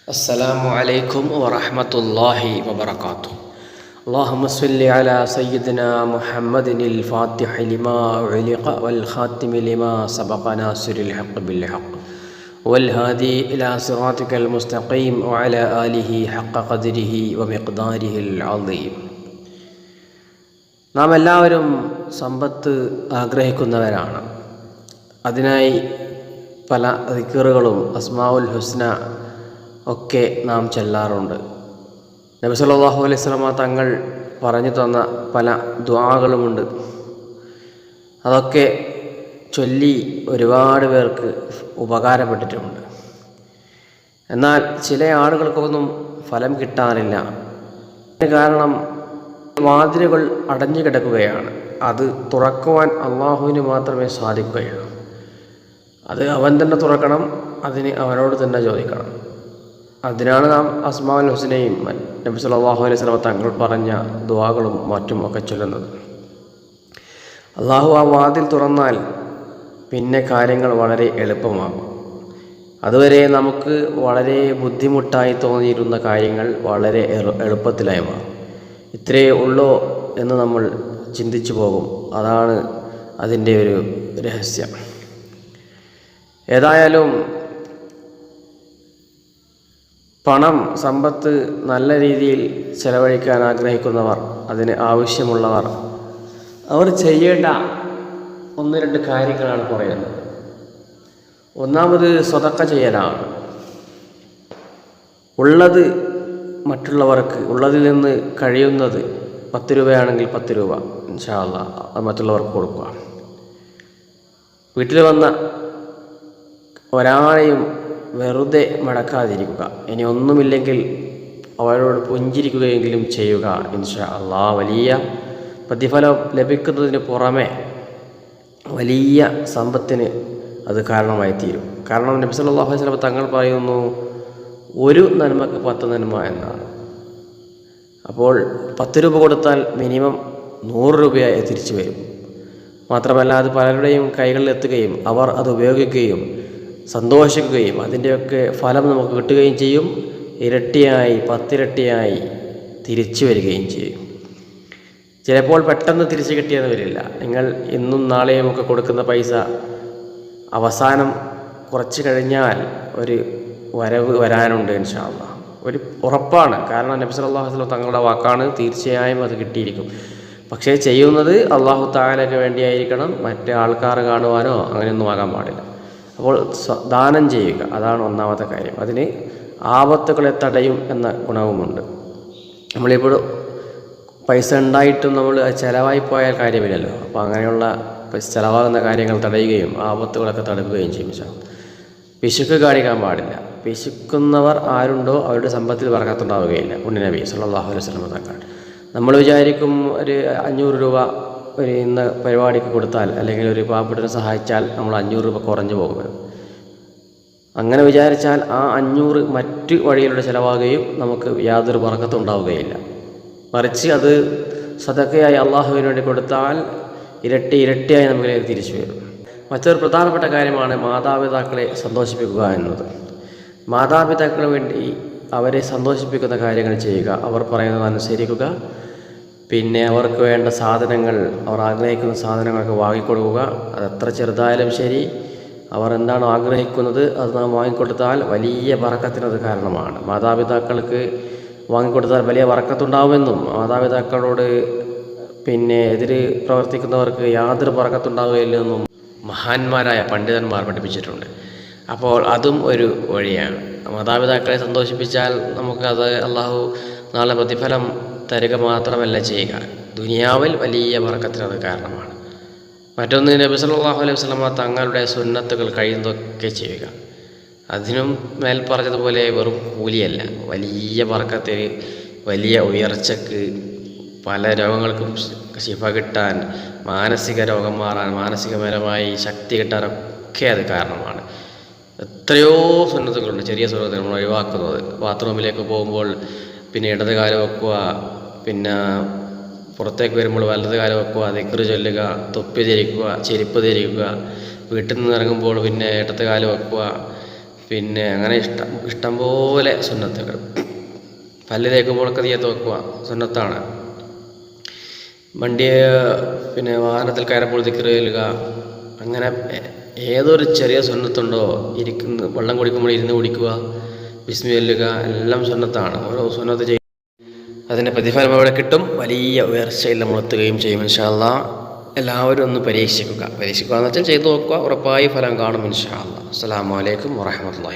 السلام عليكم ورحمة الله وبركاته. اللهم صل على سيدنا محمد الفاتح لما أغلق والخاتم لما سبق ناصر الحق بالحق والهادي إلى صراطك المستقيم وعلى آله حق قدره ومقداره العظيم. നാം എല്ലാവരും സമ്പത്ത് ആഗ്രഹിക്കുന്നവരാണ്. അതിനായി പല ദിക്റുകളും അസ്മാഉൽ ഹുസ്ന ഒക്കെ നാം ചൊല്ലാറുണ്ട്. നബി സല്ലല്ലാഹു അലൈഹി വസല്ലമ തങ്ങൾ പറഞ്ഞു തന്ന പല ദുആകളുമുണ്ട്. അതൊക്കെ ചൊല്ലി ഒരുപാട് പേർക്ക് ഉപകാരപ്പെട്ടിട്ടുമുണ്ട്. എന്നാൽ ചില ആളുകൾക്കൊന്നും ഫലം കിട്ടാറില്ല. കാരണം വാതിലുകൾ അടഞ്ഞു കിടക്കുകയാണ്. അത് തുറക്കുവാൻ അള്ളാഹുവിന് മാത്രമേ സാധിക്കുകയുള്ളൂ. അത് അവൻ തന്നെ തുറക്കണം, അതിന് അവനോട് തന്നെ ചോദിക്കണം. അതിനാണ് നാം അസ്മാഉൽ ഹുസ്നയും നബി സല്ലല്ലാഹു അലൈഹി വസല്ലം തങ്ങൾ പറഞ്ഞ ദുആകളും മറ്റും ഒക്കെ ചൊല്ലുന്നത്. അള്ളാഹു ആ വാതിൽ തുറന്നാൽ പിന്നെ കാര്യങ്ങൾ വളരെ എളുപ്പമാകും. അതുവരെ നമുക്ക് വളരെ ബുദ്ധിമുട്ടായി തോന്നിയിരുന്ന കാര്യങ്ങൾ വളരെ എളുപ്പത്തിലായി മാറും. ഇത്രയേ ഉള്ളോ എന്ന് നമ്മൾ ചിന്തിച്ചു പോകും. അതാണ് അതിൻ്റെ ഒരു രഹസ്യം. ഏതായാലും പണം, സമ്പത്ത് നല്ല രീതിയിൽ ചെലവഴിക്കാൻ ആഗ്രഹിക്കുന്നവർ, അതിന് ആവശ്യമുള്ളവർ, അവർ ചെയ്യേണ്ട 1-2 കാര്യങ്ങളാണ് പറയുന്നത്. ഒന്നാമത് സ്വതക്ക ചെയ്യലാണ്. ഉള്ളത് മറ്റുള്ളവർക്ക്, ഉള്ളതിൽ നിന്ന് കഴിയുന്നത് 10 രൂപയാണെങ്കിൽ 10 രൂപ ഇൻഷാ അല്ലാഹ് അത് മറ്റുള്ളവർക്ക് കൊടുക്കുക. വീട്ടിൽ വന്ന ഒരാളെയും വെറുതെ മടക്കാതിരിക്കുക. ഇനി ഒന്നുമില്ലെങ്കിൽ അവരോട് പുഞ്ചിരിക്കുകയെങ്കിലും ചെയ്യുക. ഇൻഷാ അല്ലാഹ് വലിയ പ്രതിഫലം ലഭിക്കുന്നതിന് പുറമെ വലിയ സമ്പത്തിന് അത് കാരണമായി തീരും. കാരണം നബി സല്ലല്ലാഹു അലൈഹി വസല്ലം തങ്ങൾ പറയുന്നു, ഒരു നന്മക്ക് 10 നന്മ എന്നാണ്. അപ്പോൾ 10 രൂപ കൊടുത്താൽ മിനിമം 100 രൂപയായി തിരിച്ചു വരും. മാത്രമല്ല അത് പലരുടെയും കൈകളിലെത്തുകയും അവർ അത് ഉപയോഗിക്കുകയും സന്തോഷിക്കുകയും അതിൻ്റെയൊക്കെ ഫലം നമുക്ക് കിട്ടുകയും ചെയ്യും. ഇരട്ടിയായി 10 ഇരട്ടിയായി തിരിച്ചു വരികയും ചെയ്യും. ചിലപ്പോൾ പെട്ടെന്ന് തിരിച്ചു കിട്ടിയെന്ന് വരില്ല. നിങ്ങൾ ഇന്നും നാളെയും ഒക്കെ കൊടുക്കുന്ന പൈസ അവസാനം കുറച്ച് കഴിഞ്ഞാൽ ഒരു വരവ് വരാനുണ്ട് ഇൻഷാ അല്ലാഹ്. ഒരു ഉറപ്പാണ്. കാരണം നബി സല്ലല്ലാഹു അലൈഹി വസല്ലം തങ്ങളുടെ വാക്കാണ്. തീർച്ചയായും അത് കിട്ടിയിരിക്കും. പക്ഷേ ചെയ്യുന്നത് അല്ലാഹു തആലയ്ക്ക് വേണ്ടിയായിരിക്കണം. മറ്റേ ആൾക്കാർ കാണുവാനോ അങ്ങനെയൊന്നും ആകാൻ പാടില്ല. അപ്പോൾ ദാനം ചെയ്യുക, അതാണ് ഒന്നാമത്തെ കാര്യം. അതിന് ആപത്തുകളെ തടയും എന്ന ഗുണവുമുണ്ട്. നമ്മളിപ്പോൾ പൈസ ഉണ്ടായിട്ടും നമ്മൾ ചിലവായി പോയാൽ കാര്യമില്ലല്ലോ. അപ്പോൾ അങ്ങനെയുള്ള ചിലവാകുന്ന കാര്യങ്ങൾ തടയുകയും ആപത്തുകളൊക്കെ തടുക്കുകയും ചെയ്യും. പിശുക്ക് കാണിക്കാൻ പാടില്ല. പിശുക്കുന്നവർ ആരുണ്ടോ അവരുടെ സമ്പത്തിൽ ബർക്കത്തുണ്ടാവുകയില്ല. നബി സല്ലല്ലാഹു അലൈഹി വസല്ലം തങ്ങൾ നമ്മൾ വിചാരിക്കും ഒരു 500 രൂപ ഒരു ഇന്ന പരിപാടിക്ക് കൊടുത്താൽ അല്ലെങ്കിൽ ഒരു പാവപ്പെട്ടവരെ സഹായിച്ചാൽ നമ്മൾ 500 രൂപ കുറഞ്ഞു പോകുന്നത്. അങ്ങനെ വിചാരിച്ചാൽ ആ 500 മറ്റ് വഴിയിലൂടെ ചിലവാകുകയും നമുക്ക് യാതൊരു ബർക്കത്തും ഉണ്ടാവുകയില്ല. മറിച്ച് അത് സദഖയായി അള്ളാഹുവിന് വേണ്ടി കൊടുത്താൽ ഇരട്ടിയായി നമുക്ക് തിരിച്ചു വരും. മറ്റൊരു പ്രധാനപ്പെട്ട കാര്യമാണ് മാതാപിതാക്കളെ സന്തോഷിപ്പിക്കുക എന്നത്. മാതാപിതാക്കളെ വേണ്ടി അവരെ സന്തോഷിപ്പിക്കുന്ന കാര്യങ്ങൾ ചെയ്യുക, അവർ പറയുന്നത് അനുസരിക്കുക. പിന്നെ അവർക്ക് വേണ്ട സാധനങ്ങൾ, അവർ ആഗ്രഹിക്കുന്ന സാധനങ്ങളൊക്കെ വാങ്ങിക്കൊടുക്കുക. അതെത്ര ചെറുതായാലും ശരി, അവർ എന്താണോ ആഗ്രഹിക്കുന്നത് അത് നാം വാങ്ങിക്കൊടുത്താൽ വലിയ ബർക്കത്തിനത് കാരണമാണ്. മാതാപിതാക്കൾക്ക് വാങ്ങിക്കൊടുത്താൽ വലിയ ബർക്കത്തുണ്ടാവുമെന്നും മാതാപിതാക്കളോട് പിന്നെ എതിര് പ്രവർത്തിക്കുന്നവർക്ക് യാതൊരു ബർക്കത്തുണ്ടാവുകയില്ലെന്നും മഹാന്മാരായ പണ്ഡിതന്മാർ പഠിപ്പിച്ചിട്ടുണ്ട്. അപ്പോൾ അതും ഒരു വഴിയാണ്. മാതാപിതാക്കളെ സന്തോഷിപ്പിച്ചാൽ നമുക്കത് അള്ളാഹു നാളെ പ്രതിഫലം തരിക മാത്രമല്ല ചെയ്യുക, ദുനിയാവിൽ വലിയ ബർക്കത്തിനത് കാരണമാണ്. മറ്റൊന്ന് നബി സല്ലല്ലാഹു അലൈഹി വസല്ലം തങ്ങളുടെ സുന്നത്തുകൾ കഴിയുന്നതൊക്കെ ചെയ്യുക. അതിനും മേൽ പറഞ്ഞതുപോലെ വെറും കൂലിയല്ല, വലിയ ബർക്കത്തിന്, വലിയ ഉയർച്ചക്ക്, പല രോഗങ്ങൾക്കും ശിഫ കിട്ടാൻ, മാനസിക രോഗം മാറാൻ, മാനസികപരമായി ശക്തി കിട്ടാനൊക്കെ അത് കാരണമാണ്. എത്രയോ സുന്നത്തുകളുണ്ട്. ചെറിയ സുന്നത്തുകൾ നമ്മൾ ഒഴിവാക്കുന്നത്. ബാത്റൂമിലേക്ക് പോകുമ്പോൾ പിന്നെ ഇടത് കാല് വെക്കുക, പിന്നെ പുറത്തേക്ക് വരുമ്പോൾ വലത് കാല് വെക്കുക, ദിക്റ് ചൊല്ലുക, തൊപ്പി ധരിക്കുക, ചെരുപ്പ് ധരിക്കുക, വീട്ടിൽ നിന്ന് ഇറങ്ങുമ്പോൾ പിന്നെ ഇടത് കാല് വെക്കുക, പിന്നെ അങ്ങനെ ഇഷ്ടംപോലെ സുന്നത്തുകൾ. പല്ല് തേക്കുമ്പോഴൊക്കെ തീയത്ത് വെക്കുക സുന്നത്താണ്. വണ്ടി പിന്നെ വാഹനത്തിൽ കയറുമ്പോൾ ദിക്ർ ചൊല്ലുക. അങ്ങനെ ഏതൊരു ചെറിയ സുന്നത്തുണ്ടോ, വെള്ളം കുടിക്കുമ്പോൾ ഇരുന്ന് കുടിക്കുക, ബിസ്മി ചൊല്ലുക, എല്ലാം സുന്നത്താണ്. ഓരോ സുന്നത്ത് ചെയ്യും, അതിൻ്റെ പ്രതിഫലം അവിടെ കിട്ടും. വലിയ ഉയർച്ചയിൽ നമ്മൾ എത്തുകയും ചെയ്യും ഇൻഷാ അല്ലാഹ്. എല്ലാവരും ഒന്ന് പരീക്ഷിക്കുക എന്ന് വെച്ചാൽ ചെയ്തു നോക്കുക, ഉറപ്പായി ഫലം കാണും ഇൻഷാ അല്ലാഹ്. അസ്സലാമു അലൈക്കും വറഹ്മത്തുള്ളാഹി.